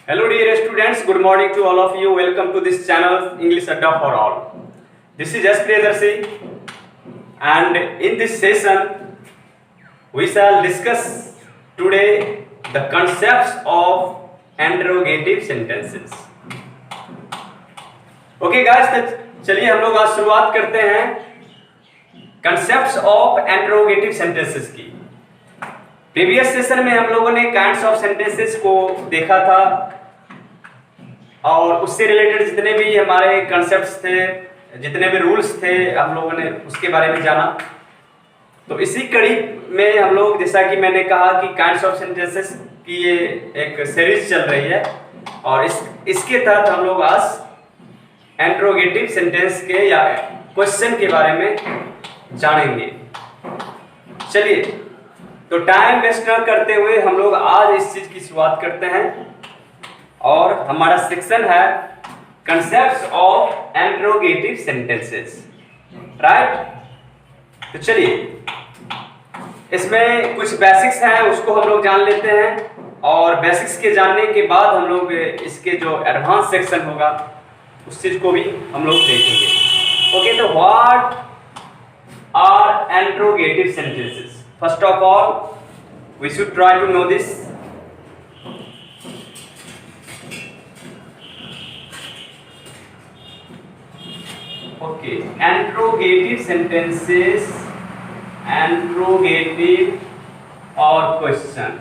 Hello dear students, good morning to all of you. Welcome to this channel English Adda for All. This is S. Priyadarshi and in this session we shall discuss today the concepts of interrogative sentences. Okay guys, तो चलिए हम लोग आज शुरुआत करते हैं concepts of interrogative sentences की. Previous session में हम लोगों ने काइंड्स ऑफ सेंटेंसेस को देखा था और उससे रिलेटेड जितने भी हमारे कॉन्सेप्ट्स थे, जितने भी रूल्स थे, हम लोगों ने उसके बारे में जाना. तो इसी कड़ी में हम लोग, जैसा कि मैंने कहा कि काइंड्स ऑफ सेंटेंसेस की ये एक सीरीज चल रही है और इसके तहत हम लोग आज इंट्रोगेटिव सेंटेंस के या क्वेश्चन के बारे में जानेंगे. चलिए, तो टाइम वेस्ट न करते हुए हम लोग आज इस चीज की शुरुआत करते हैं और हमारा सेक्शन है concepts of interrogative sentences. Right, तो चलिए इसमें कुछ बेसिक्स हैं उसको हम लोग जान लेते हैं और बेसिक्स के जानने के बाद हम लोग इसके जो एडवांस सेक्शन होगा उस चीज को भी हम लोग देखेंगे. ओके, तो what are interrogative sentences? First of all, we should try to know this. Okay, interrogative sentences, interrogative or question,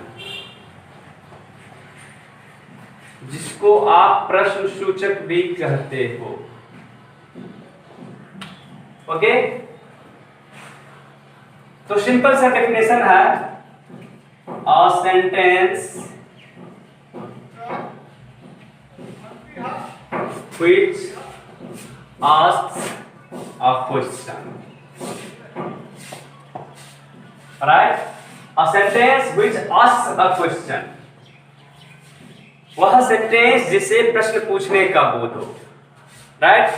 जिसको आप प्रश्न सूचक भी कहते हो. ओके, तो सिंपल सा डेफिनेशन है, a sentence which asks a question. Right, a sentence which asks a question, वह सेंटेंस जिसे प्रश्न पूछने का बोध हो. राइट,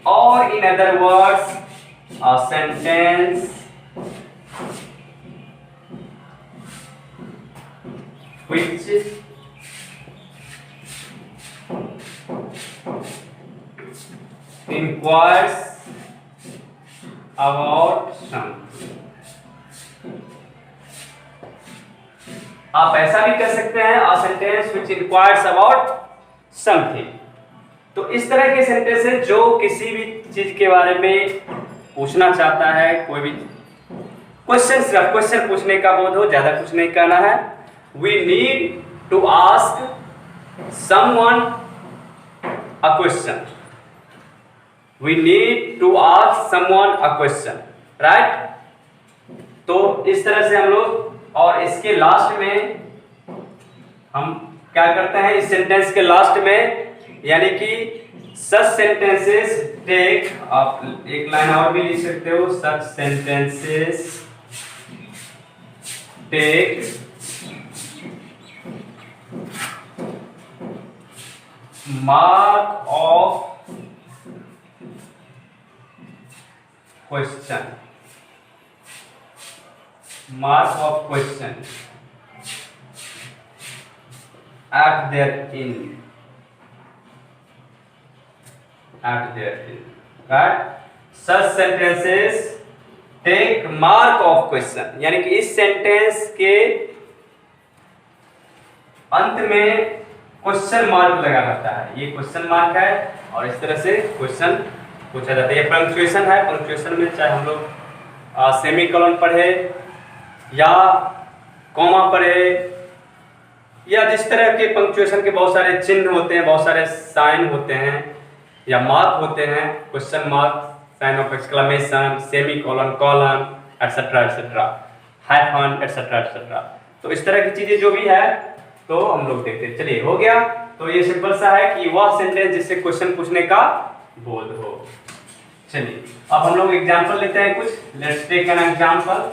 और in other words a sentence which inquires about something. आप ऐसा भी कर सकते हैं, a sentence which inquires about something. तो इस तरह के सेंटेंस है जो किसी भी चीज के बारे में पूछना चाहता है, कोई भी क्वेश्चन, सिर्फ क्वेश्चन पूछने का बोध हो, ज्यादा कुछ नहीं कहना है. We need to ask someone a question. We need to ask someone a question. Right, तो इस तरह से हम लोग, और इसके लास्ट में हम क्या करते हैं, इस सेंटेंस के लास्ट में, यानी कि such sentences take, आप एक लाइन और भी लिख सकते हो, such sentences take mark of question, mark of question at their end. At their end. Right? Such sentences take mark of question. यानी कि इस सेंटेंस के अंत में क्वेश्चन मार्क लगा रहता है. ये क्वेश्चन मार्क है और इस तरह से क्वेश्चन पूछा जाता है. ये पंक्चुएशन है. पंक्चुएशन में चाहे हम लोग सेमी कोलन पढ़े या कॉमा पढ़े या जिस तरह के पंक्चुएशन के बहुत सारे चिन्ह होते हैं, बहुत सारे साइन होते हैं या मार्क होते हैं, question mark, sign of exclamation, semicolon, colon, etcetera etcetera, hyphen, etcetera etcetera. तो इस तरह की चीजें जो भी है तो हम लोग देखते हैं. चलिए, हो गया. तो ये सिंपल सा है कि वह सेंटेंस जिससे क्वेश्चन पूछने का बोध हो. चलिए, अब हम लोग एग्जांपल लेते हैं कुछ. Let's take an example.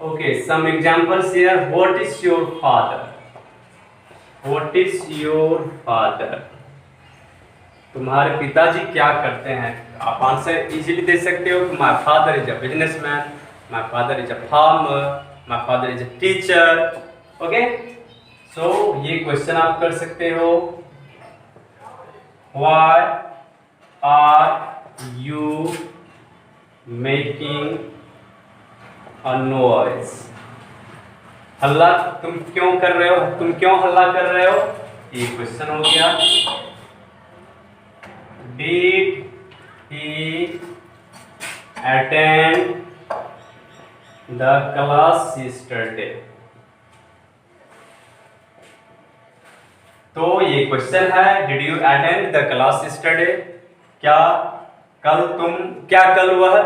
Okay, some examples here. What is your father? What is your father? तुम्हारे पिताजी क्या करते हैं? आप आंसर इजीली दे सकते हो। My father is a businessman, my father is a farmer, my father is a teacher. Okay, so ये क्वेश्चन आप कर सकते हो। Why are you making a noise? हल्ला तुम क्यों कर रहे हो? तुम क्यों हल्ला कर रहे हो? ये क्वेश्चन हो गया। Did he attend the class yesterday? तो ये क्वेश्चन है, did you attend the class yesterday? क्या कल वह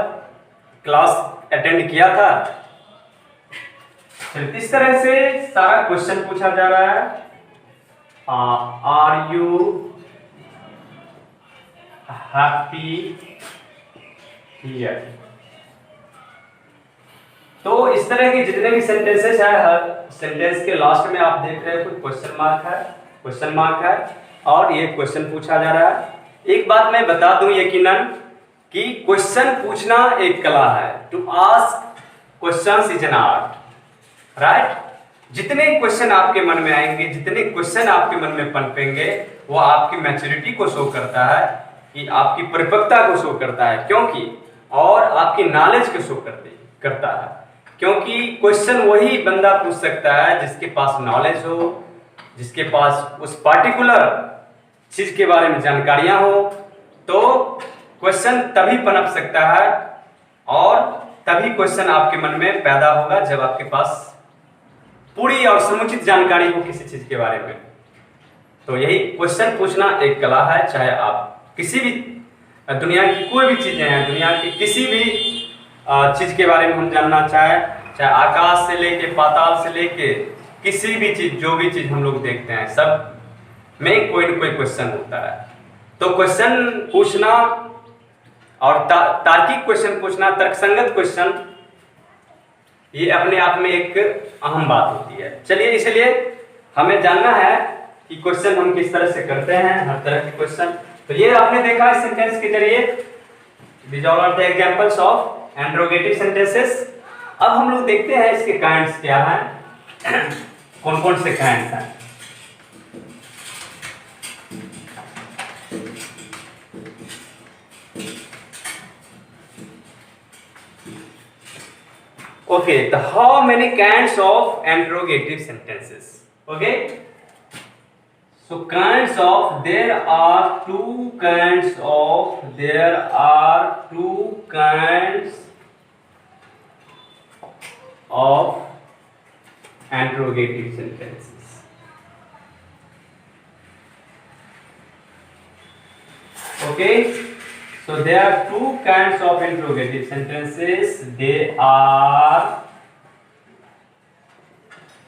क्लास अटेंड किया था? इस तरह से सारा क्वेश्चन पूछा जा रहा है। Are you happy here? तो इस तरह के जितने भी सेंटेंसेस है, हर सेंटेंस के लास्ट में आप देख रहे हो कोई क्वेश्चन मार्क है और ये क्वेश्चन पूछा जा रहा है। एक बात मैं बता दूं यकीनन कि क्वेश्चन पूछना एक कला है। To ask questions is an art, right? जितने क्वेश्चन आपके मन में आएंगे, जितने क्वेश्चन आपके मन में पनपेंगे, वो आपकी मैच्योरिटी को शो करता है, कि आपकी परिपक्वता को शो करता है, क्योंकि और आपकी नॉलेज को शो करता है। क्योंकि क्वेश्चन वही बंदा पूछ सकता है जिसके पास नॉलेज हो, जिसके पास उस पार्टिकुलर चीज के बारे में जानकारियां हो। तो क्वेश्चन तभी पनप सकता है और तभी क्वेश्चन आपके मन में पैदा होगा जब आपके पास पूरी और समुचित जानकारी हो किसी चीज के बारे में। तो यही क्वेश्चन पूछना एक कला है। चाहे आप किसी भी दुनिया की कोई भी चीजें हैं, दुनिया की किसी भी चीज के बारे में हम जानना चाहे आकाश से लेके पाताल से लेके किसी भी चीज, जो भी चीज हम लोग देखते हैं, सब में कोई न कोई क्वेश्चन होता है। तो क्वेश्चन पूछना और तार्किक क्वेश्चन पूछना, तर्कसंगत क्वेश्चन, ये अपने आप में एक अहम बात होती है। चलिए, इसलिए हमें जानना है कि क्वेश्चन हम किस तरह से करते हैं, हर तरह के क्वेश्चन। तो ये आपने देखा इस सेंटेंस के जरिए, these all are the examples of interrogative sentences। अब हम लोग देखते हैं इसके काइंड्स क्या हैं, कौन कौन से काइंड्स हैं। Okay, how many kinds of interrogative sentences? Okay, so kinds of, there are two kinds of interrogative sentences. Okay, so there are two kinds of interrogative sentences. They are,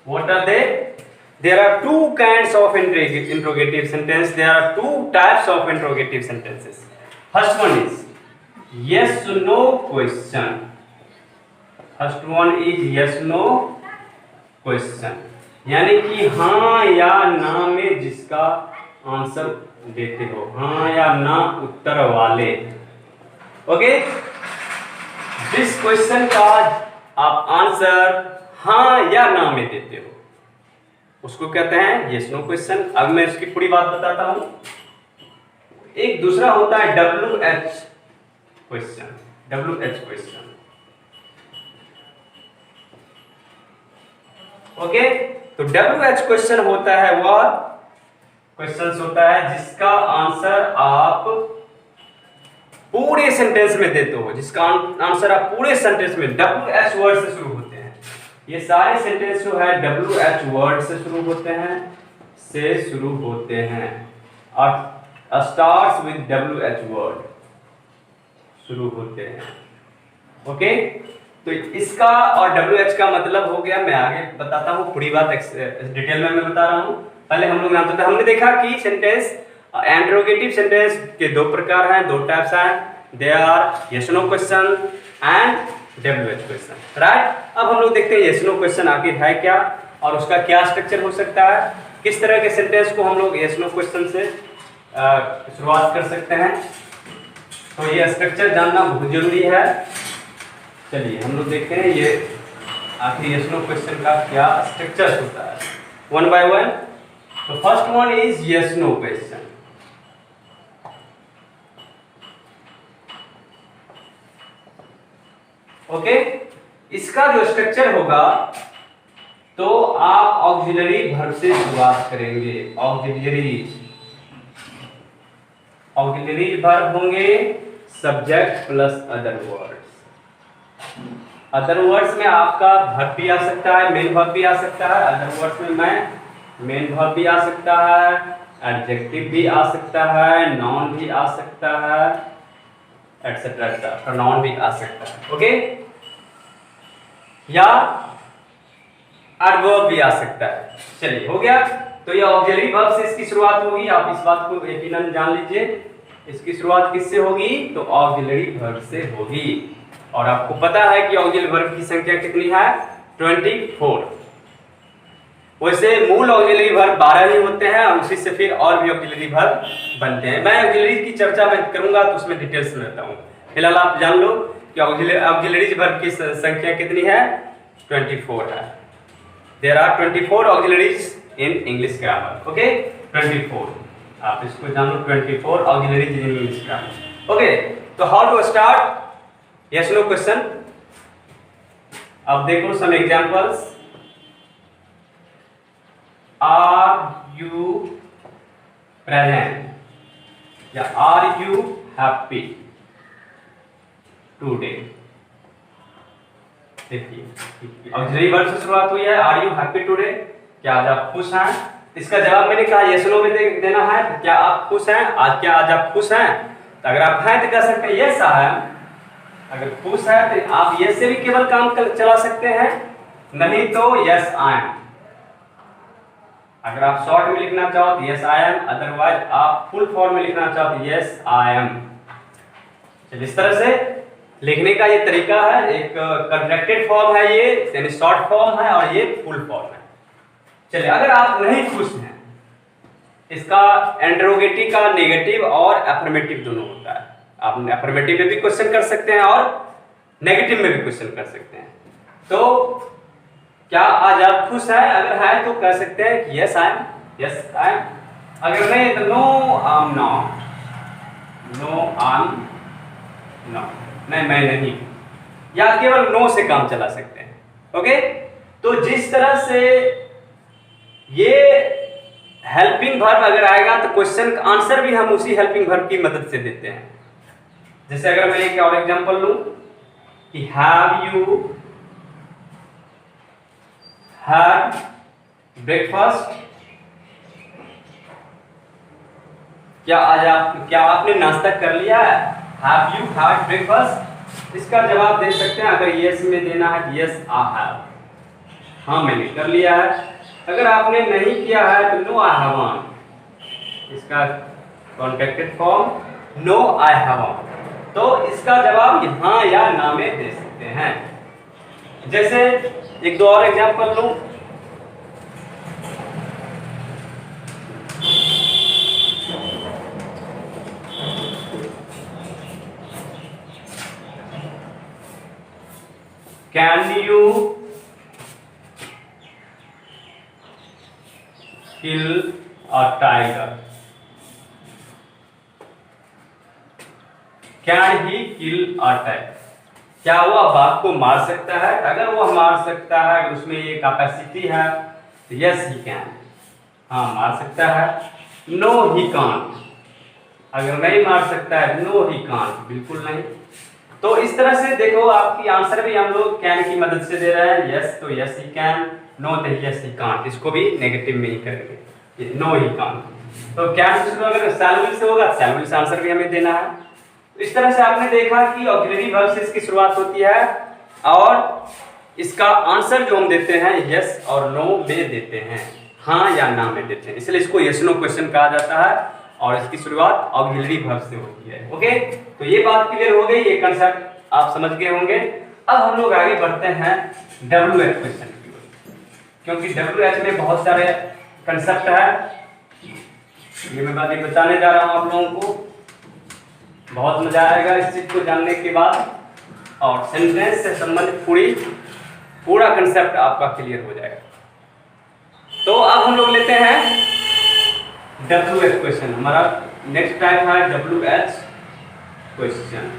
what are they? There are two kinds of interrogative sentence. There are two types of interrogative sentences. First one is yes no question. First one is yes no question, यानी कि हाँ या ना में जिसका answer देते हो, हाँ या ना उत्तर वाले। ओके, जिस क्वेश्चन का आप आंसर हाँ या ना में देते हो उसको कहते हैं यस नो क्वेश्चन। अब मैं इसकी पूरी बात बताता हूं। एक दूसरा होता है WH question. WH question, okay. तो WH क्वेश्चन होता है वह क्वेश्चन होता है जिसका आंसर आप पूरे सेंटेंस में देते हो, जिसका आंसर आप पूरे सेंटेंस में WH वर्ड से शुरू होते हैं। ये सारे सेंटेंस जो है WH वर्ड से शुरू होते हैं और स्टार्ट्स विद WH वर्ड शुरू होते हैं। ओके, तो इसका और WH का मतलब हो गया। मैं आगे बताता हूँ, पूरी बात डिटेल में मैं बता रहा हूँ। पहले हम लोग हमने देखा कि सेंटेंस, इंटरोगेटिव सेंटेंस के दो प्रकार हैं, दो टाइप्स हैं। They are yes no question and WH question, right. अब हम लोग देखते हैं यस नो क्वेश्चन आखिर है क्या और उसका क्या स्ट्रक्चर हो सकता है, किस तरह के सेंटेंस को हम लोग यस नो क्वेश्चन से शुरुआत कर सकते हैं। तो ये स्ट्रक्चर जानना बहुत जरूरी है। चलिए हम लोग देखते हैं ये आखिर यस नो क्वेश्चन का क्या स्ट्रक्चर होता है, वन बाय वन। तो first one is yes no question. Okay, इसका जो स्ट्रक्चर होगा तो आप ऑक्सिलरी वर्ब से शुरुआत करेंगे। ऑक्सिलरी वर्ब होंगे subject plus other words. Other words में आपका वर्ब भी आ सकता है, मेन वर्ब भी आ सकता है। अदर वर्ड्स में मैं मेन वर्ब भी आ सकता है, एडजेक्टिव भी आ सकता है, नाउन भी आ सकता है, एटसेट्रा प्रोनाउन भी आ सकता है। ओके, या एडवर्ब भी आ सकता है। चलिए हो गया। तो ये ऑक्सिलरी वर्ब से इसकी शुरुआत होगी, आप इस बात को यकीनन जान लीजिए। इसकी शुरुआत किससे होगी? तो ऑक्सिलरी वर्ब से होगी। और आपको पता है कि ऑक्सिलरी वर्ब की संख्या कितनी है? 24। वैसे मूल ऑक्सिलरी वर्ब 12 ही होते हैं और उसी से फिर और भी ऑक्सिलरी वर्ब बनते हैं। मैं ऑक्सिलरी की चर्चा मैं करूंगा तो उसमें डिटेल्स में बताऊंगा। फिलहाल आप जान लो कि ऑक्सिलरी वर्ब की संख्या कितनी है? 24 है। There are 24 auxiliaries in English grammar. Okay, 24 आप इसको जान लो, 24 auxiliaries in English grammar. Okay, तो how to start yes no question. अब देखो some examples. Are you present या आर यू हैप्पी टुडे। देखिए ऑक्सिलरी वर्ब से शुरुआत हुई है, आर यू हैप्पी टुडे, क्या आज आप खुश हैं? इसका जवाब मैंने कहा यस नो में देना है। तो क्या आप खुश हैं आज? क्या आज आप खुश हैं? तो अगर आप हैं तो कह सकते हैं यस आई एम। अगर खुश है तो आप यस से भी केवल काम चला सकते हैं, नहीं तो यस आई एम। अगर आप शॉर्ट में लिखना चाहो तो यस आई एम, अदरवाइज आप फुल फॉर्म में लिखना चाहो तो यस आई एम। चलिए इस तरह से लिखने का ये तरीका है। एक कंट्रैक्टेड फॉर्म है ये, यानी शॉर्ट फॉर्म है, और ये फुल फॉर्म है। चलिए अगर आप नहीं खुश हैं, इसका इंटरोगेटिव का नेगेटिव और अफर्मेटिव दोनों होता है। आप अफर्मेटिव में भी क्वेश्चन कर सकते हैं और नेगेटिव में भी क्वेश्चन कर सकते हैं। तो क्या आज आप खुश हैं? अगर है तो कह सकते हैं कि yes I am, yes I am. अगर नहीं तो no I am not, no I am not, नहीं मैं नहीं, या केवल नो से काम चला सकते हैं। ओके, तो जिस तरह से ये हेल्पिंग वर्ब अगर आएगा तो क्वेश्चन का आंसर भी हम उसी हेल्पिंग वर्ब की मदद से देते हैं। जैसे अगर मैं एक और एग्जांपल लूं कि हैव यू हैड ब्रेकफास्ट, क्या आपने नाश्ता कर लिया है? Have you had breakfast. इसका जवाब दे सकते हैं अगर यस में देना है यस आई हैव, हाँ मैंने कर लिया है। अगर आपने नहीं किया है तो नो आई हैवंट। इसका contracted form no I haven't. तो इसका जवाब हाँ या ना में दे सकते हैं। जैसे एक दो और एग्जांपल लूं। Can you kill a tiger? Can he kill a tiger? क्या वो बाघ को मार सकता है? अगर वो मार सकता है, अगर उसमें ये कैपेसिटी है तो यस ही कैन, हाँ मार सकता है। नो ही कांट, अगर नहीं मार सकता है नो ही कांट, बिल्कुल नहीं। तो इस तरह से देखो आपकी आंसर भी हम लोग कैन की मदद से दे रहे हैं। यस तो यस ही कैन, नो तो यस ही कांट। इसको भी नेगेटिव में ही करेंगे, नो ही कांट। तो कैन से शुरू अगर शैल से होगा, शैल से आंसर भी हमें देना है। इस तरह से आपने देखा कि ऑक्सिलरी वर्ब से इसकी शुरुआत होती है और इसका आंसर जो हम देते हैं यस और नो में देते हैं, हाँ या ना में देते हैं। इसलिए इसको यस नो क्वेश्चन कहा जाता है और इसकी शुरुआत ऑक्सिलरी वर्ब से होती है। ओके, तो ये बात क्लियर हो गई, ये कंसेप्ट आप समझ गए होंगे। अब हम लोग आगे बढ़ते हैं WH क्वेश्चन की ओर, क्योंकि WH में बहुत सारे कंसेप्ट है। ये मैं बातें बताने जा रहा हूँ आप लोगों को, बहुत मजा आएगा इस चीज को जानने के बाद, और सेंटेंस से संबंधित पूरा कंसेप्ट आपका क्लियर हो जाएगा। तो अब हम लोग लेते हैं WH क्वेश्चन। हमारा नेक्स्ट टाइप है WH question.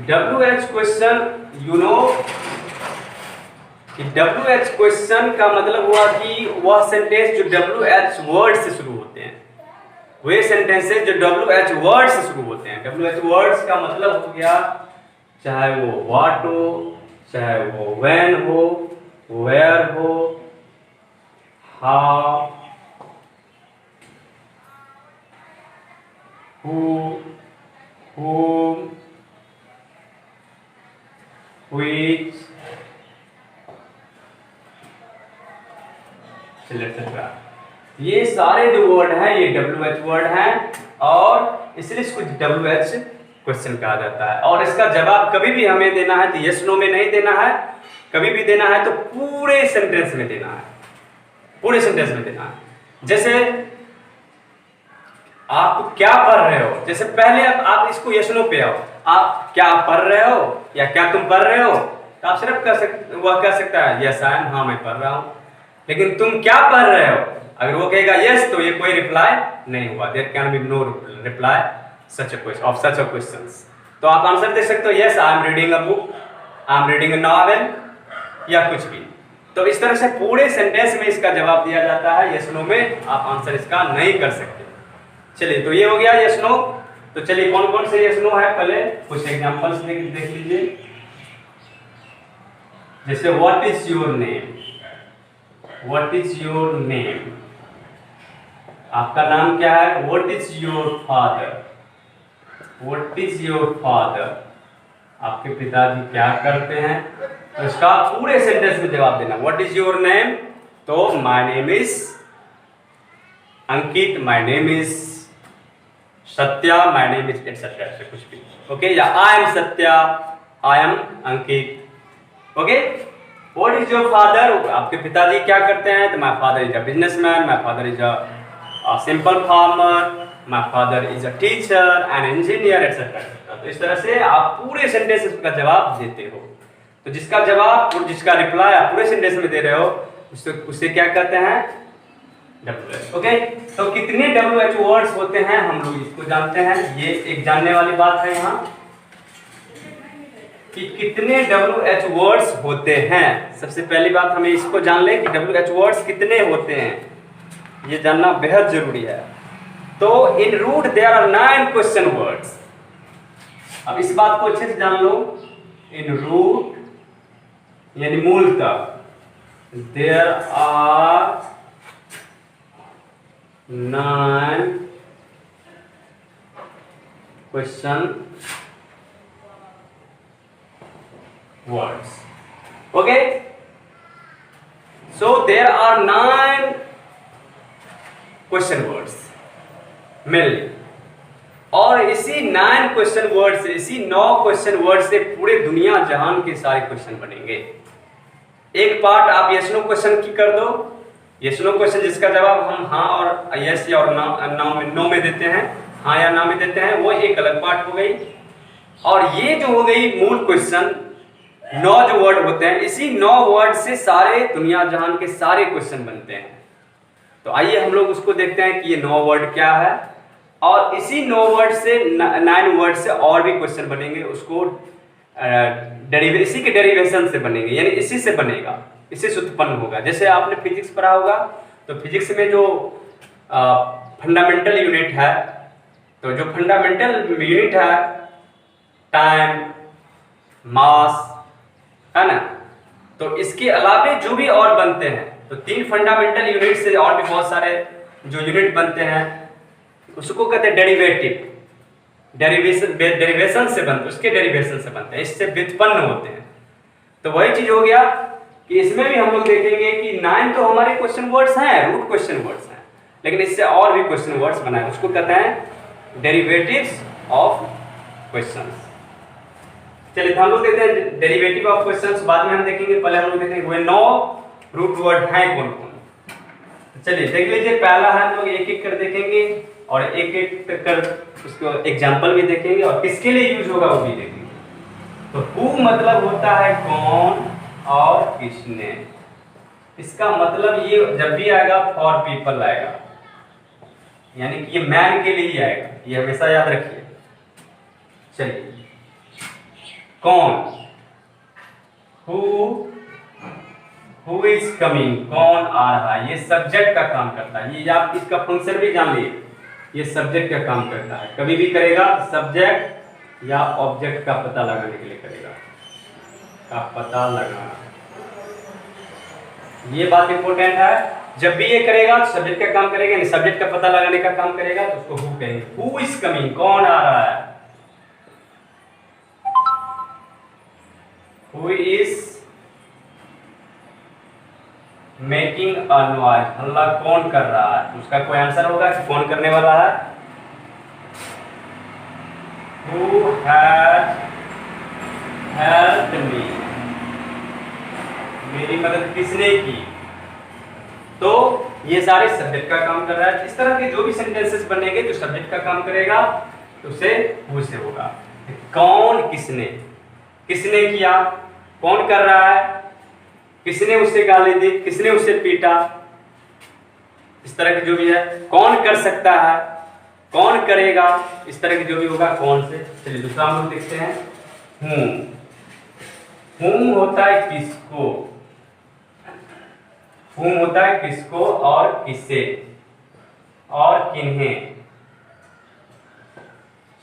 WH question, you know कि WH क्वेश्चन का मतलब हुआ कि वह सेंटेंस जो WH वर्ड से शुरू होते हैं, वे सेंटेंसेस जो WH वर्ड से शुरू होते हैं। WH वर्ड्स का मतलब हो गया, चाहे वो व्हाट हो, चाहे वो व्हेन हो, वेयर हो, how, who, whom, which, etc. ये सारे जो वर्ड हैं ये WH वर्ड हैं, और इसलिए इसको WH क्वेश्चन कहा जाता है। और इसका जवाब कभी भी हमें देना है तो यस नो में नहीं देना है, कभी भी देना है तो पूरे सेंटेंस में देना है, पूरे सेंटेंस में देना है। जैसे आप क्या पढ़ रहे हो, जैसे पहले आप इसको यस नो पे आओ, आप क्या पढ़ रहे हो या क्या तुम पढ़ रहे हो, तो आप सिर्फ वह कह सकता है यस आई एम, हाँ मैं पढ़ रहा हूं। लेकिन तुम क्या पढ़ रहे हो, अगर वो कहेगा यस तो ये कोई रिप्लाई नहीं हुआ, there can be no reply such a question of such a questions. तो आप आंसर दे सकते हो yes I am reading a book, I am reading a novel, या कुछ भी। तो इस तरह से पूरे सेंटेंस में इसका जवाब दिया जाता है, यस नो में आप आंसर इसका नहीं कर सकते। चलिए, तो ये हो गया यस नो। तो चलिए कौन कौन से यस नो है, पहले कुछ एग्जांपल्स देख लीजिए। जैसे what is your name, what is your name, आपका नाम क्या है। What is your father, what is your father, आपके पिताजी क्या करते हैं। तो इसका पूरे सेंटेंस में जवाब देना। व्हाट इज योर नेम, तो my name is Ankit, my name is Satya, my name is etcetera, कुछ भी ओके। या I am Satya, I am Ankit, okay. What is your father, आपके पिताजी क्या करते हैं, तो my father is a businessman, my father is a simple farmer, my father is a teacher, an engineer, etcetera. तो इस तरह से आप पूरे सेंटेंस का जवाब देते हो। तो जिसका जवाब और जिसका रिप्लाई आप पूरे सेंटेंस में दे रहे हो उससे क्या कहते हैं, WH, ओके। तो कितने WH वर्ड्स होते हैं हम लोग इसको जानते हैं। ये एक जानने वाली बात है यहाँ कि कितने WH वर्ड्स होते हैं। सबसे पहली बात हमें इसको जान ले कि WH वर्ड्स कितने होते हैं, ये जानना बेहद जरूरी है। तो in root there are 9 question words. अब इस बात को अच्छे से जान लो, इन रूट यानी मूलतः there are 9 question words, okay, so there are 9 question words mainly, और इसी 9 क्वेश्चन वर्ड से, इसी 9 क्वेश्चन वर्ड से पूरे दुनिया जहान के सारे क्वेश्चन बनेंगे। एक पार्ट आप यस नो क्वेश्चन की कर दो, यस नो क्वेश्चन जिसका जवाब हम हाँ और यस या और नो में देते हैं, हाँ या ना में देते हैं, वो एक अलग पार्ट हो गई। और ये जो हो गई मूल क्वेश्चन, 9 जो वर्ड होते हैं, इसी 9 वर्ड से सारे दुनिया जहान के सारे क्वेश्चन बनते हैं। तो आइए हम लोग उसको देखते हैं कि ये 9 वर्ड क्या है, और इसी 9 वर्ड से 9 वर्ड से और भी क्वेश्चन बनेंगे, उसको इसी के डेरिवेशन से बनेंगे, यानी इसी से बनेगा, इसी से उत्पन्न होगा। जैसे आपने फिजिक्स पढ़ा होगा, तो फिजिक्स में जो फंडामेंटल यूनिट है, तो जो फंडामेंटल यूनिट है टाइम, मास, है ना, तो इसके अलावे जो भी और बनते हैं, तो 3 फंडामेंटल यूनिट से और भी बहुत सारे जो यूनिट बनते हैं, उसको कहते हैं डेरिवेटिव। डेरिवेशन से बनते, उसके डेरिवेशन से बनते हैं, इससे व्युत्पन्न होते हैं। तो वही चीज हो गया कि इसमें भी हम लोग देखेंगे कि 9 तो हमारे क्वेश्चन वर्ड्स हैं, रूट क्वेश्चन वर्ड्स हैं, लेकिन इससे और भी क्वेश्चन वर्ड्स बनाए, उसको कहते हैं डेरिवेटिव्स ऑफ क्वेश्चंस। चलिए हम लोग देखते हैं डेरिवेटिव ऑफ क्वेश्चंस, बाद में हम देखेंगे। पहले हम लोग देखेंगे वे 9 रूट वर्ड हैं कौन कौन। चलिए देख लीजिए, पहला है हम लोग एक एक कर देखेंगे और एक एक कर उसको एग्जाम्पल भी देखेंगे और किसके लिए यूज होगा वो भी देखेंगे। तो हु मतलब होता है कौन और किसने। इसका मतलब ये जब भी आएगा फॉर पीपल आएगा, यानी कि ये मैन के लिए ही आएगा, ये हमेशा याद रखिए। चलिए कौन, हु इज कमिंग, कौन आ रहा है, ये सब्जेक्ट का काम करता है। ये आप इसका फंक्शन भी जान लीजिए, ये सब्जेक्ट का काम करता है। कभी भी करेगा सब्जेक्ट या ऑब्जेक्ट का पता लगाने के लिए करेगा, का पता लगाना, ये बात इंपॉर्टेंट है। जब भी ये करेगा तो सब्जेक्ट का काम करेगा, यानी सब्जेक्ट का पता लगाने का काम करेगा, तो उसको हु कहेंगे। हु इज कमिंग, कौन आ रहा है। Who is making a noise, हल्ला कौन कर रहा है। उसका कोई आंसर होगा कि कौन करने वाला है। हु हैज हेल्प्ड मी, मेरी मदद किसने की। तो ये सारे सब्जेक्ट का काम कर रहा है। इस तरह के जो भी सेंटेंसेस बनेंगे जो सब्जेक्ट का काम करेगा तो उसे हु से होगा। कौन किसने, किसने किया, कौन कर रहा है, किसने उससे गाली दी, किसने उससे पीटा, इस तरह की जो भी है। कौन कर सकता है, कौन करेगा, इस तरह की जो भी होगा कौन से। चलिए दूसरा हम लोग देखते हैं हूं। हूं होता है किसको, हूं होता है किसको और किसे और किन्हें।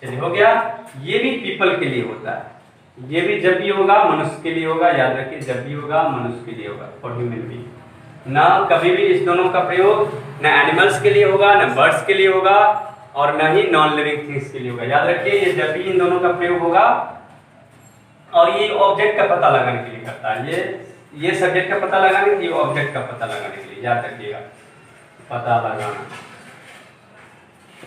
चलिए हो गया। ये भी पीपल के लिए होता है, ये भी जब भी होगा मनुष्य के लिए होगा, याद रखिए जब भी होगा मनुष्य के लिए होगा, फॉर ह्यूमन बीइंग। ना कभी भी इस दोनों का प्रयोग ना एनिमल्स के लिए होगा, ना बर्ड्स के लिए होगा और ना ही नॉन लिविंग थिंग्स के लिए होगा। याद रखिए ये जब भी इन दोनों का प्रयोग होगा, और ये ऑब्जेक्ट का पता लगाने के लिए करता है। ये सब्जेक्ट का पता लगाने के लिए, ऑब्जेक्ट का पता लगाने के लिए, याद रखिएगा पता लगाना।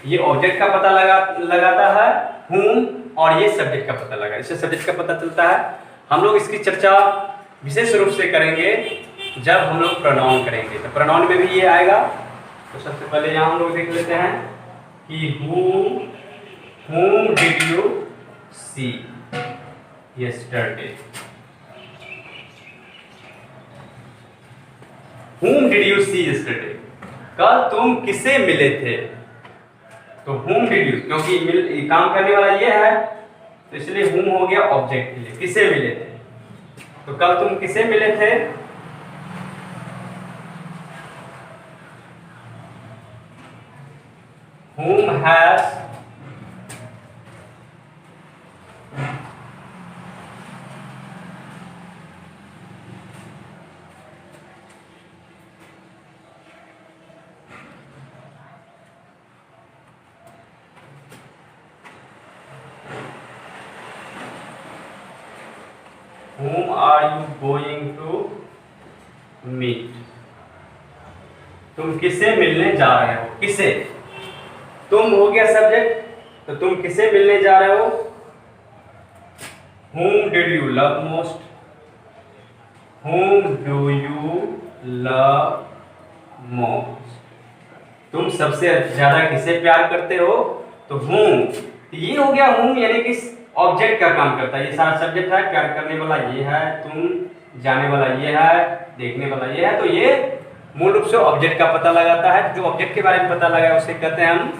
ये ऑब्जेक्ट का पता लगाता है whom, और ये सब्जेक्ट का पता लगा, इससे सब्जेक्ट का पता चलता है। हम लोग इसकी चर्चा विशेष रूप से करेंगे जब हम लोग प्रोनाउन करेंगे, तो प्रोनाउन में भी ये आएगा। तो सबसे पहले यहाँ हम लोग देख लेते हैं कि whom did you see yesterday, whom did you see yesterday, कल तुम किसे मिले थे। तो whom did you, क्योंकि काम करने वाला ये है तो इसलिए whom हो गया ऑब्जेक्ट के लिए, किसे मिले थे। तो कल तुम किसे मिले थे, whom has whom are you going to meet, तुम किसे मिलने जा रहे हो। किसे, तुम हो गया सब्जेक्ट, तो तुम किसे मिलने जा रहे हो। whom did you love most, whom do you love most, तुम सबसे ज्यादा किसे प्यार करते हो। तो whom, ये हो गया whom, यानी कि ऑब्जेक्ट का काम करता है। ये सारा सब्जेक्ट है, प्यार करने वाला ये है, तुम जाने वाला ये है, देखने वाला ये है। तो ये मूल रूप से ऑब्जेक्ट का पता लगाता है। जो ऑब्जेक्ट के बारे में पता लगा उसे कहते हैं हम,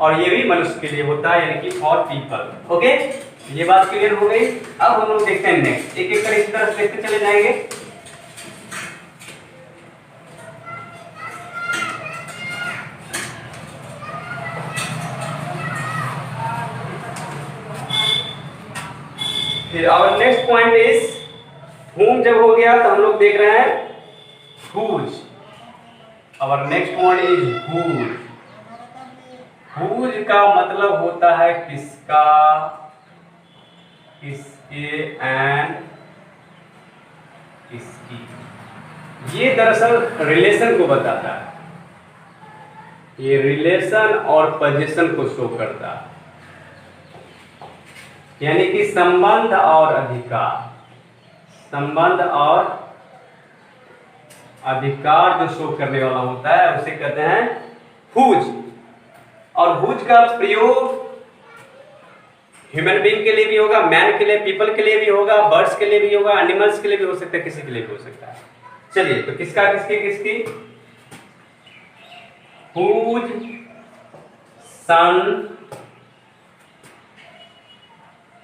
और ये भी मनुष्य के लिए होता है, यानी कि फॉर पीपल। ओके, ये बात क्लियर हो गई। अब हम लोग देखते हैं नेक्स्ट, एक एक कर इस तरह देखते चले जाएंगे। फिर our next point is whom जब हो गया तो हम लोग देख रहे हैं whose। Our next point is whose। whose का मतलब होता है किसका, किसके एंड किसकी। ये दरअसल रिलेशन को बताता है, ये रिलेशन और पोजीशन को शो करता है, यानी कि संबंध और अधिकार, संबंध और अधिकार जो शो करने वाला होता है उसे कहते हैं हुज। और हुज का प्रयोग ह्यूमन बीइंग के लिए भी होगा, मैन के लिए, पीपल के लिए भी होगा, बर्ड्स के लिए भी होगा, एनिमल्स के लिए भी हो सकता है, किसी के लिए भी हो सकता है। चलिए, तो किसका किसकी whose son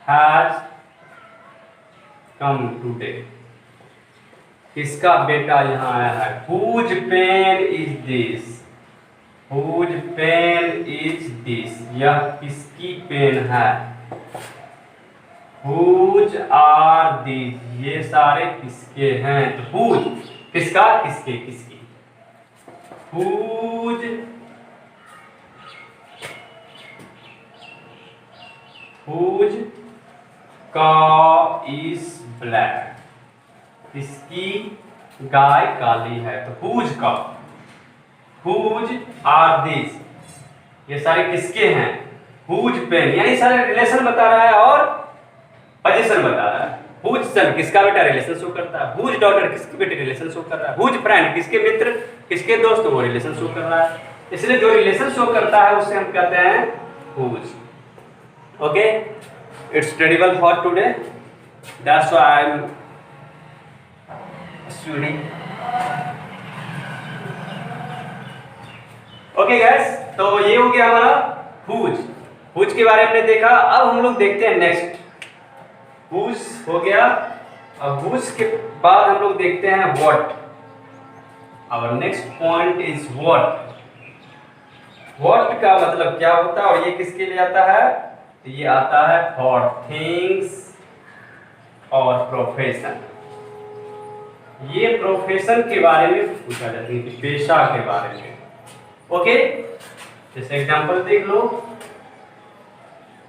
has come today, किसका बेटा यहाँ आया है? Whose pen is this, whose pen is this, यह किसकी पेन है? हुज आर दिस, ये सारे किसके हैं? तो हुज किसका, किसकी हुज काउ इज ब्लैक, किसकी गाय काली है? तो whose cow, whose are this, ये सारे किसके हैं? हुज पेन, यानी सारे रिलेशन बता रहा है और पोजीशन बता रहा है। हुज सन किसका बेटा, रिलेशन शो करता है। हुज डॉटर किसकी बेटी, रिलेशन शो कर रहा है। हुज फ्रेंड किसके मित्र, किसके दोस्त, वो रिलेशन शो कर रहा है। इसलिए जो रिलेशन शो करता है उसे हम कहते हैं whose. Okay, it's credible for today, that's why I am studying. Okay guys, तो ये हो गया हमारा हुज। हुज के बारे में देखा। अब हम लोग देखते हैं नेक्स्ट, हुज हो गया। अब हुज के बाद हम लोग देखते हैं what. Our next point is what. What का मतलब क्या होता है और ये किसके लिए आता है? तो ये आता है फॉर थिंग्स और प्रोफेशन। ये प्रोफेशन के बारे में पूछा जाता है, कि पेशा के बारे में। ओके, जैसे एग्जांपल देख लो,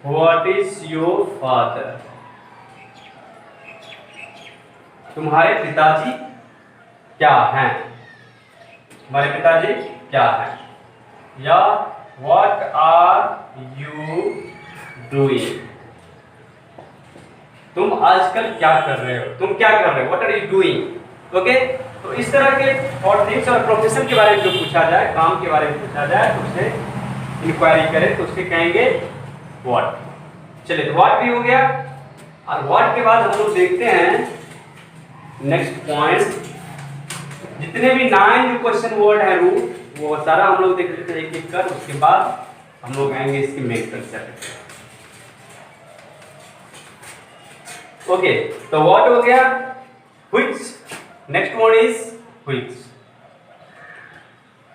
व्हाट इज योर फादर, तुम्हारे पिताजी क्या हैं, तुम्हारे पिताजी क्या हैं। या व्हाट आर यू डूइंग, तुम आजकल क्या कर रहे हो, तुम क्या कर रहे हो, what are you doing. Okay, तो इस तरह के और थिंग्स और प्रोफेशन के बारे में जो पूछा जाए, काम के बारे में पूछा जाए, तो उससे इंक्वायरी करें तो उसके कहेंगे व्हाट। चलिए, व्हाट भी हो गया। और व्हाट के बाद हम लोग देखते हैं नेक्स्ट पॉइंट, जितने भी 9 जो क्वेश्चन वर्ड है रूट, वो सारा हम लोग देख लेते हैं एक एक कर। उसके बाद हम लोग आएंगे इसकी मेक कंसेप्ट। ओके, तो व्हाट हो गया, which, next word is which.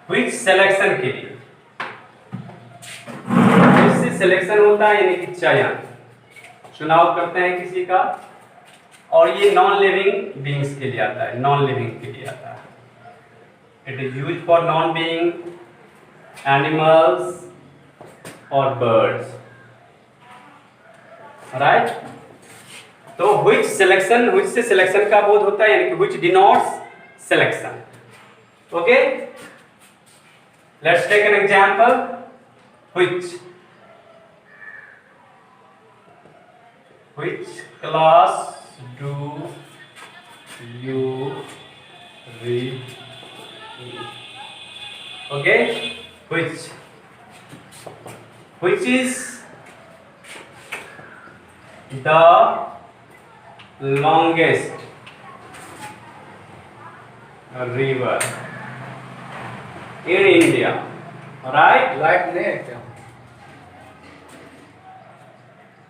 Which selection के लिए, इससे सिलेक्शन होता है यानी कि चयन, चुनाव करते हैं किसी का। और ये नॉन लिविंग बीइंग्स के लिए आता है, नॉन लिविंग के लिए आता है। It is use for non being, animals और बर्ड्स, राइट। तो व्हिच सिलेक्शन, व्हिच से सिलेक्शन का बोध होता है, यानी कि which denotes selection. Okay, let's take an example. Which, which class do you read? Okay, which is the longest river in India, right? Light नहीं है क्या?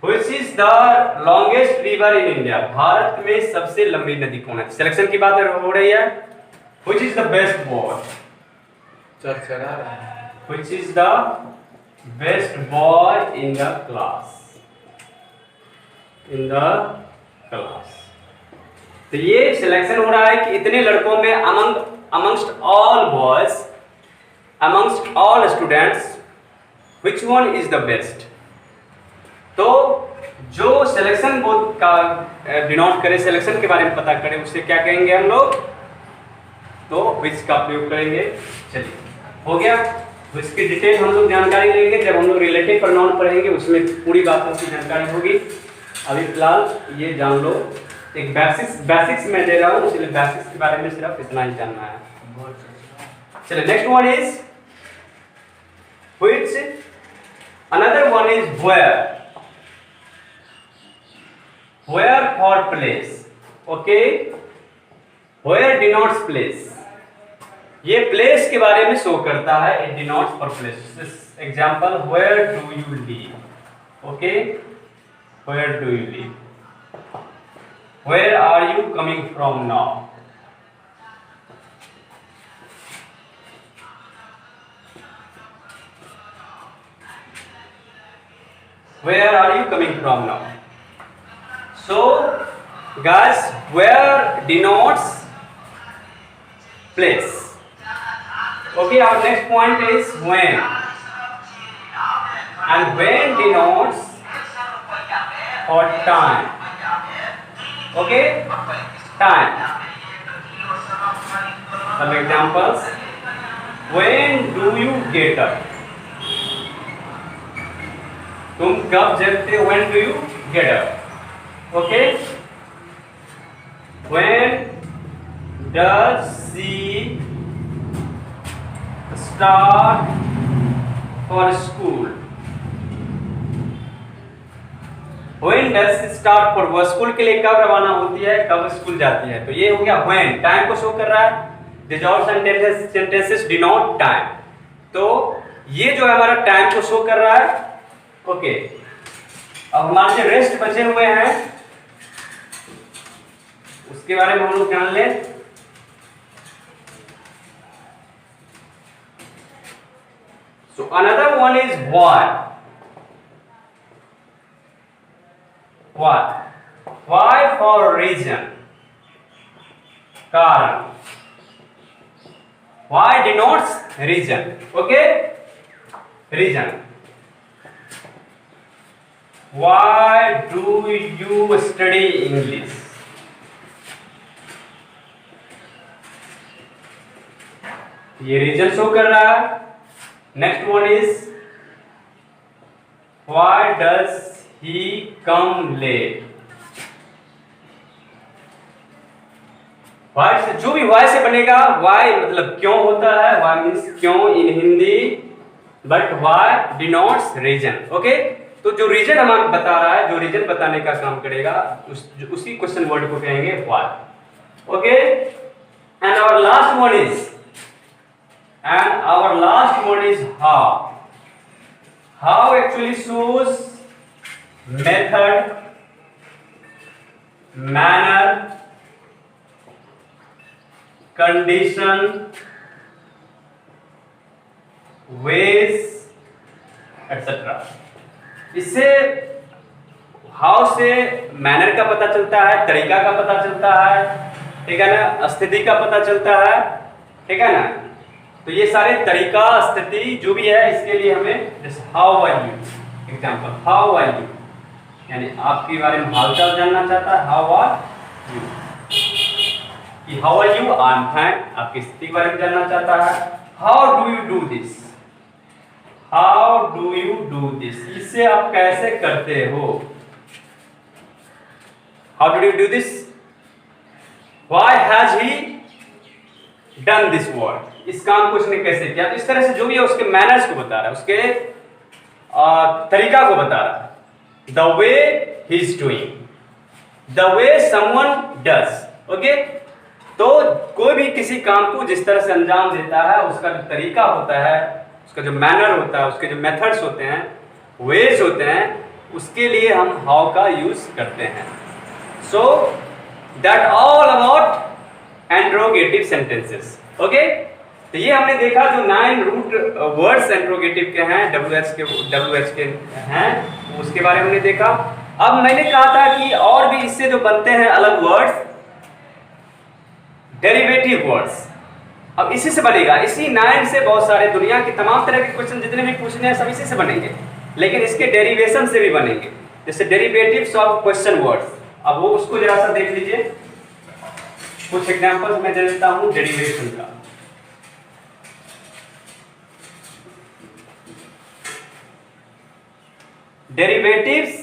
Which is the longest river in India? Bharat में सबसे लंबी नदी कौन है? Selection की बात हो रही है। Which is the best boy? चरचरा रहा है। Which is the best boy in the class? In the class. तो ये सिलेक्शन हो रहा है कि इतने लड़कों में amongst all boys, amongst all students, which one is the best? तो जो सिलेक्शन बोर्ड का डिनोट करे, सिलेक्शन के बारे में पता करे, उससे क्या कहेंगे हम लोग? तो विच का प्रयोग करेंगे। चलिए, हो गया। तो इसकी डिटेल हम लोग जानकारी लेंगे जब हम लोग रिलेटिव प्रोनाउन पढ़ेंगे, उसमें पूरी बातों की जानकारी होगी। अभी फिलहाल ये जान लो, एक बेसिक्स में दे रहा हूँ, इसलिए बेसिक्स के बारे में सिर्फ इतना ही जानना है। बहुत चरचरा। चलिए next one is which, another one is where for place, okay, where denotes place, ये place के बारे में शो करता है, it denotes for place. Example, where do you live, okay, where do you live, where are you coming from now, where are you coming from now. So guys, where denotes place. Okay, our next point is when, and when denotes for time. Okay, time. Some examples, when do you get up, तुम कब जगते हो, when do you get up, okay, when does she start for school, when does she start for work, school के लिए कब रवाना होती है, कब स्कूल जाती है. तो ये हो गया when, टाइम को शो कर रहा है. These all sentences denote time. तो ये जो है हमारा टाइम को शो कर रहा है. ओके, अब हमारे जो रेस्ट बचे हुए हैं उसके बारे में हम लोग जान लें. So another one is why. Why for reason, कारण. Why denotes reason, okay, reason. Why do you study English? ये रीजन शो कर रहा है. Next one is why does he come late. Why से जो भी why से बनेगा, why मतलब क्यों होता है, why means क्यों in Hindi, but why denotes reason, okay. तो जो रीजन हमें बता रहा है, जो रीजन बताने का काम करेगा, उसी क्वेश्चन वर्ड को कहेंगे why, okay. And our last one is how. How actually shows method, manner, condition, ways, etc. इससे हाउ से मैनर का पता चलता है, तरीका का पता चलता है, ठीक है ना, स्थिति का पता चलता है, ठीक है ना. तो ये सारे तरीका, स्थिति जो भी है, इसके लिए हमें जैसे how are you, example how are you, यानी आपके बारे में हालचाल जानना चाहता है, हाउ आर यू, कि how are you, I am fine, आपकी स्थिति के बारे में जानना चाहता है. How do you do this, how do you do this, इसे आप कैसे करते हो, how do you do this. Why has he done this work, इस काम को उसने कैसे किया. तो इस तरह से जो भी है उसके मैनर्स को बता रहा है, उसके तरीका को बता रहा है. The way he is doing, the way someone does, okay. तो कोई भी किसी काम को जिस तरह से अंजाम देता है, उसका जो तरीका होता है, उसका जो मैनर होता है, उसके जो मेथड्स होते हैं, वेज होते हैं, उसके लिए हम हाउ का यूज करते हैं. So that all about interrogative sentences, okay. तो ये हमने देखा जो 9 रूट वर्ड्स इंट्रोगेटिव के हैं, WH के हैं, उसके बारे में हमने देखा. अब मैंने कहा था कि और भी इससे जो बनते हैं अलग वर्ड्स, डेरिवेटिव वर्ड्स. अब इसी से बनेगा, इसी 9 से बहुत सारे दुनिया की तमाम तरह के क्वेश्चन जितने भी पूछने हैं सब इसी से बनेंगे, लेकिन इसके डेरिवेशन से भी बनेंगे, जैसे डेरिवेटिव्स ऑफ क्वेश्चन वर्ड्स. अब वो उसको जरा सा देख लीजिए, कुछ एग्जांपल्स मैं दे देता हूं डेरिवेशन का. Derivatives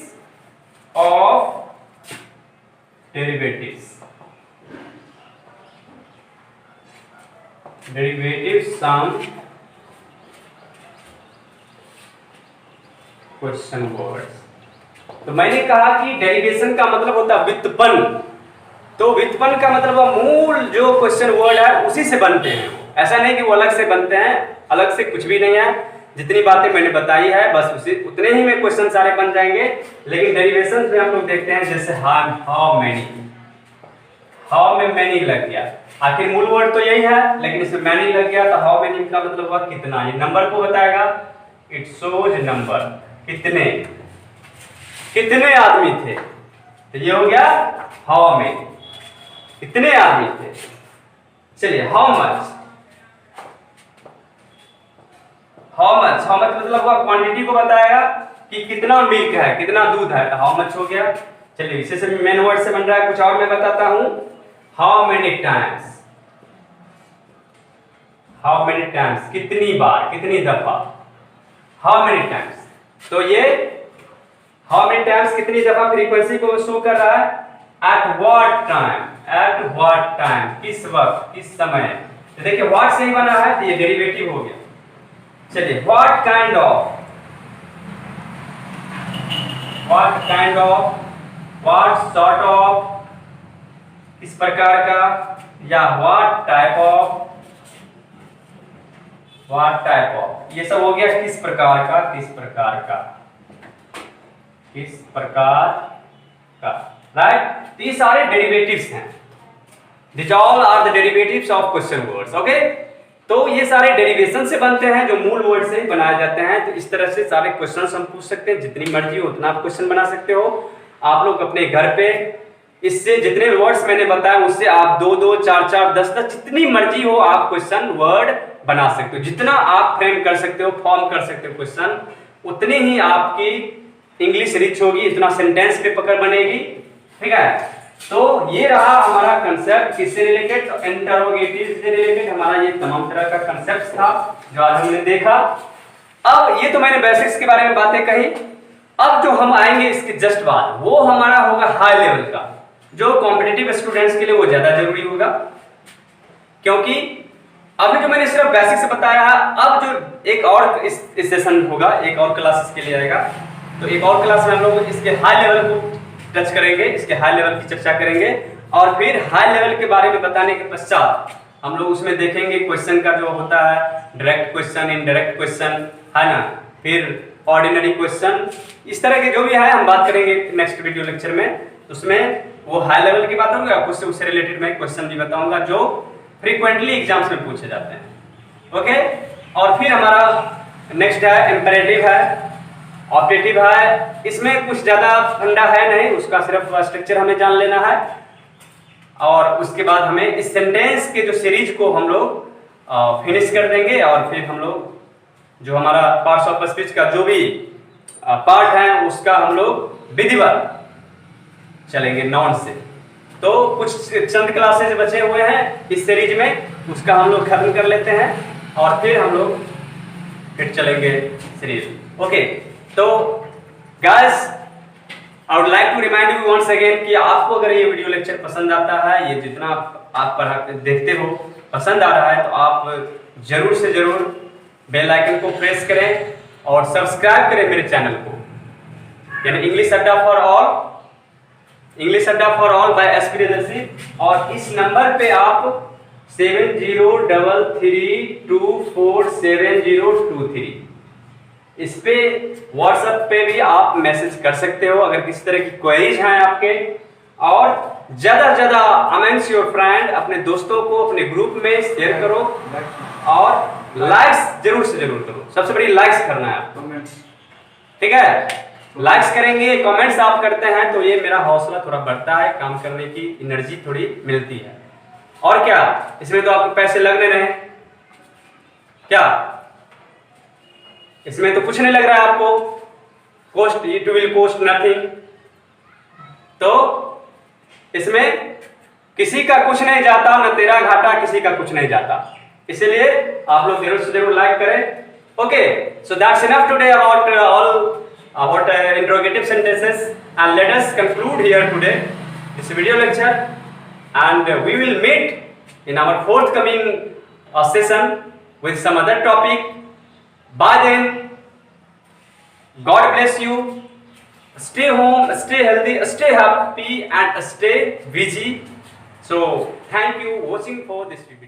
of derivatives, derivative some question words. तो मैंने कहा कि डेरिवेशन का मतलब होता है व्युत्पन्न। तो व्युत्पन्न का मतलब मूल जो क्वेश्चन वर्ड है उसी से बनते हैं। ऐसा नहीं कि वो अलग से बनते हैं, अलग से कुछ भी नहीं है। जितनी बातें मैंने बताई है बस उसी उतने ही में क्वेश्चन सारे बन जाएंगे। लेकिन डेरिवेशन में हम लोग देखते हैं जैसे हाउ मैनी, हाउ में मैनी लग गया, आखिर मूल वर्ड तो यही है लेकिन इसमें मैनी लग गया तो हाउ मैनी का मतलब हुआ कितना। ये नंबर को बताएगा, इट शोज नंबर, कितने, कितने आदमी थे। तो ये हो गया हाउ में, कितने आदमी थे। चलिए how much, how much, how much मतलब हुआ क्वांटिटी को बताएगा कि कितना मिल्क है, कितना दूध है, तो हाउ मच हो गया। चलिए इसे से मेन वर्ड से बन रहा है, कुछ और मैं बताता हूं। How many times, how many times कितनी बार, कितनी दफा, हाउ मेनी टाइम्स। तो ये हाउ मेनी टाइम्स कितनी दफा फ्रीक्वेंसी को शो कर रहा है। At what time, at what time किस वक्त, किस समय। तो देखिए व्हाट से ही बना है तो ये डेरिवेटिव हो गया। चलिए what kind of, what kind of, what sort of किस प्रकार का, या what type of, what type of. ये सब हो गया किस प्रकार का, किस प्रकार का, किस प्रकार का, राइट। तो ये सारे डेरिवेटिव्स हैं। These all are the derivatives of question words, okay? तो ये सारे डेरिवेशन से बनते हैं जो मूल वर्ड से बनाए जाते हैं। तो इस तरह से सारे क्वेश्चंस हम पूछ सकते हैं, जितनी मर्जी हो उतना आप क्वेश्चन बना सकते हो। आप लोग अपने घर पे इससे जितने वर्ड्स मैंने बताया उससे आप 2-2, 4-4, 10-10 जितनी मर्जी हो आप क्वेश्चन वर्ड बना सकते हो। जितना आप फ्रेम कर सकते हो, फॉर्म कर सकते हो क्वेश्चन, उतनी ही आपकी इंग्लिश रिच होगी, इतना सेंटेंस पे पकड़ बनेगी, ठीक है। तो ये रहा हमारा कंसेप्ट किससे रिलेटेड, तो इंटरोगेटिव से रिलेटेड हमारा ये तमाम तरह का कंसेप्ट था जो आज हमने देखा। अब ये तो मैंने बेसिक्स के बारे में बातें कही। अब जो हम आएंगे इसके जस्ट बाद वो हमारा होगा हाई लेवल का, जो कॉम्पिटिटिव स्टूडेंट्स के लिए वो ज्यादा जरूरी होगा। क्योंकि अभी जो मैंने सिर्फ बेसिक से बताया है, अब जो एक और इस सेशन होगा, एक और क्लासेस के लिए आएगा, तो एक और क्लास में हम लोग इसके हाई लेवल को टच करेंगे, इसके हाई लेवल की चर्चा करेंगे। और फिर हाई लेवल के बारे में बताने के पश्चात हम लोग उसमें देखेंगे क्वेश्चन का जो होता है डायरेक्ट क्वेश्चन, इनडायरेक्ट क्वेश्चन, है ना, फिर ऑर्डिनरी क्वेश्चन, इस तरह के जो भी है हम बात करेंगे नेक्स्ट वीडियो लेक्चर में। उसमें वो हाई लेवल की बात होगी, आपको उससे रिलेटेड मैं क्वेश्चन भी बताऊंगा जो फ्रीक्वेंटली एग्जाम्स में पूछे जाते हैं, ओके। और फिर हमारा नेक्स्ट है इंपेरेटिव है, ऑब्जेक्टिव है। इसमें कुछ ज्यादा फंडा है नहीं, उसका सिर्फ स्ट्रक्चर हमें जान लेना है। और उसके बाद हमें इस सेंटेंस के जो सीरीज को हम लोग फिनिश कर देंगे। और फिर हम लोग जो हमारा पार्ट्स ऑफ स्पीच का जो भी पार्ट है उसका हम लोग विधिवत चलेंगे नाउन से। तो कुछ चंद क्लासेस बचे हुए हैं इस सीरीज में, उसका हम लोग खत्म कर लेते हैं और फिर हम लोग फिर चलेंगे सीरीज, ओके। तो guys I would like to remind you once again कि आपको अगर ये वीडियो लेक्चर पसंद आता है, ये जितना आप देखते हो पसंद आ रहा है, तो आप जरूर से जरूर बेल आइकन को प्रेस करें और सब्सक्राइब करें मेरे चैनल को, यानी English Adda for all, English Adda for all by SP leadership. और इस नंबर पे आप 7033247023 इस पे व्हाट्सएप पे भी आप मैसेज कर सकते हो अगर किसी तरह की क्वेरीज हैं आपके। और ज्यादा से ज्यादा अमेंग्स योर फ्रेंड, अपने दोस्तों को अपने ग्रुप में शेयर करो और लाइक्स जरूर से जरूर करो। सबसे बड़ी लाइक्स करना है आपको, ठीक है। लाइक्स करेंगे, कमेंट्स आप करते हैं तो ये मेरा हौसला थोड़ा बढ़ता है, काम करने की एनर्जी थोड़ी मिलती है। और क्या, इसमें तो आपको पैसे लगने रहे, क्या इसमें तो कुछ नहीं लग रहा है आपको, cost, it will cost nothing. तो इसमें किसी का कुछ नहीं जाता, न तेरा घाटा, किसी का कुछ नहीं जाता। इसलिए आप लोग जरूर से जरूर लाइक करें, okay. So that's enough today about all about interrogative sentences, and let us conclude here today this video lecture, and we will meet in our forthcoming a session with some other topic. By then, God bless you. Stay home, stay healthy, stay happy, and stay busy. So, thank you watching for this video.